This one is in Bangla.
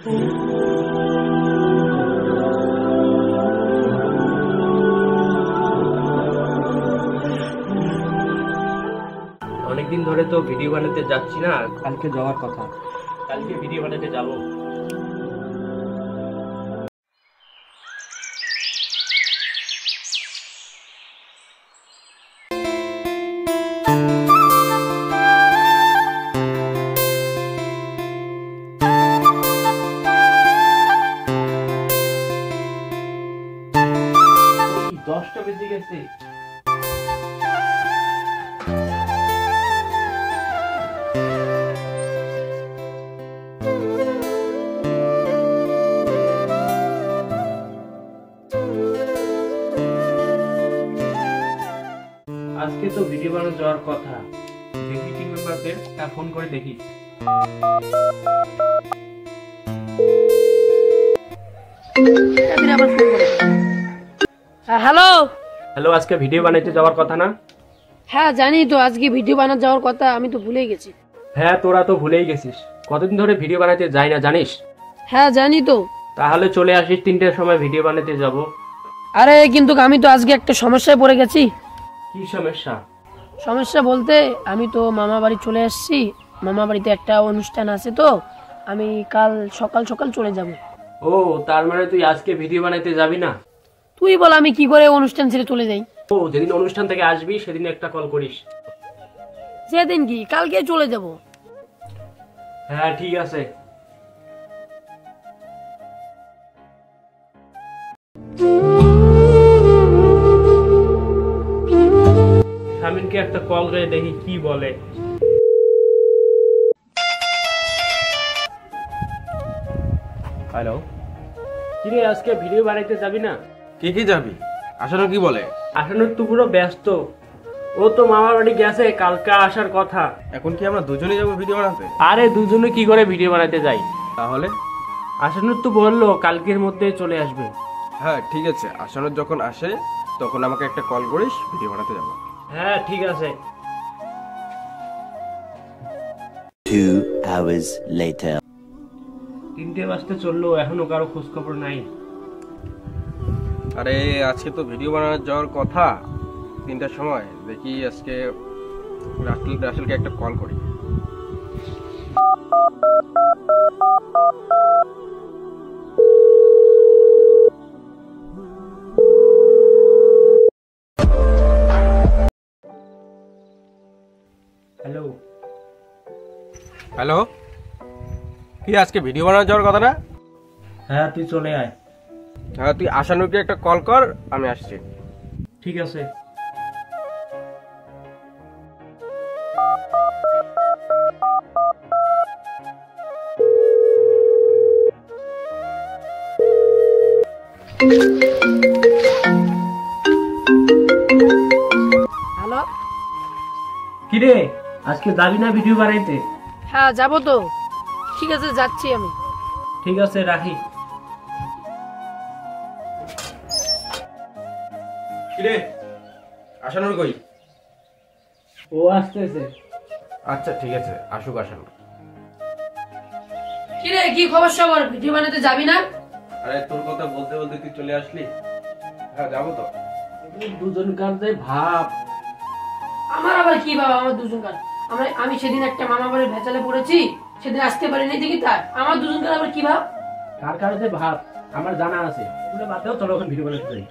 অনেকদিন ধরে তো ভিডিও বানাতে যাচ্ছি না, কালকে যাওয়ার কথা। কালকে ভিডিও বানাতে যাব। দশটা বেজে গেছে। আজকে তো ভিডিও বানানো যাওয়ার কথা, দেখি টিম মেম্বারদের ফোন করে দেখি। হ্যালো হ্যালো, আজকে ভিডিও বানাইতে যাওয়ার কথা না? হ্যাঁ জানি তো, আজকে ভিডিও বানাতে যাওয়ার কথা, আমি তো ভুলেই গেছি। হ্যাঁ, তোরা তো ভুলেই গেছিস। কতদিন ধরে ভিডিও বানাইতে যাই না জানিস? হ্যাঁ জানি তো। তাহলে চলে আসিস 3টের সময় ভিডিও বানাতে যাব। আরে কিন্তু আমি তো আজকে একটা সমস্যায় পড়ে গেছি। কি সমস্যা? সমস্যা বলতে আমি তো মামা বাড়ি চলে এসেছি। মামা বাড়িতে একটা অনুষ্ঠান আছে, তো আমি কাল সকাল সকাল চলে যাব। ও, তার মানে তুই আজকে ভিডিও বানাইতে যাবি না? তুই বল আমি কি করে অনুষ্ঠান ছেড়ে চলে যাই? ও, যেদিন অনুষ্ঠান থেকে আসবি সেদিন একটা কল করিস। সেদিন কি? কালকে চলে যাব। হ্যাঁ ঠিক আছে। শামিনকে একটা কল করে দেখি কি বলে। হ্যালো, কিরে আজকে ভিডিও বানাইতে যাবি না? কি যাবি? আসানো কি বলে? আসানোর তো পুরো ব্যস্ত। ও তো মামার বাড়ি গেছে, কালকে আসার কথা। এখন কি আমরা দুজনে যাবো ভিডিও বানাতে? আরে দুজনে কি করে ভিডিও বানাতে যাই? তাহলে আসানোর তো বললো কালকের মধ্যে চলে আসবে। হ্যাঁ ঠিক আছে, আসানোর যখন আসে তখন আমাকে একটা কল করিস, ভিডিও বানাতে যাবো। হ্যাঁ ঠিক আছে। 2 hours later. 3টে বাজতে চললো, এখনো কারো খোঁজ খবর নাই। আরে আজকে তো ভিডিও বানানোর যাওয়ার কথা 3টার সময়। দেখি আজকে রাসেলকে একটা কল করি। হ্যালো হ্যালো, কি আজকে ভিডিও বানানোর যাওয়ার কথা না? হ্যাঁ তুই চলে আয়। হ্যাঁ তুই আসানোকে একটা কল কর, আমি আসছি। ঠিক আছে। হ্যালো, কিরে আজকে যাবি না ভিডিও বানাইতে? হ্যাঁ যাব তো। ঠিক আছে, যাচ্ছি আমি। ঠিক আছে, রাখি। কিরে আসানোর কই? ও আসতেছে। আচ্ছা ঠিক আছে, আসুক আসানো। কিরে কি খবর সবার? ভিডিও বানাতে যাবি না? আরে তোর কথা বলতে বলতে তুই চলে আসলি। হ্যাঁ যাবো তো। দুজনকার যে ভাব। আমার আবার কি বাবা, আমার দুজনকার। আমি সেদিন একটা মামা বাড়ির ভেচালে পড়েছি, সেদিন আসতে পারিনি দেখি, তার আমার দুজনকার আবার কি ভাব? কার কার যে ভাব আমার জানা আছে। বাদ দাও, চলো এখন ভিডিও বানাতে যাই।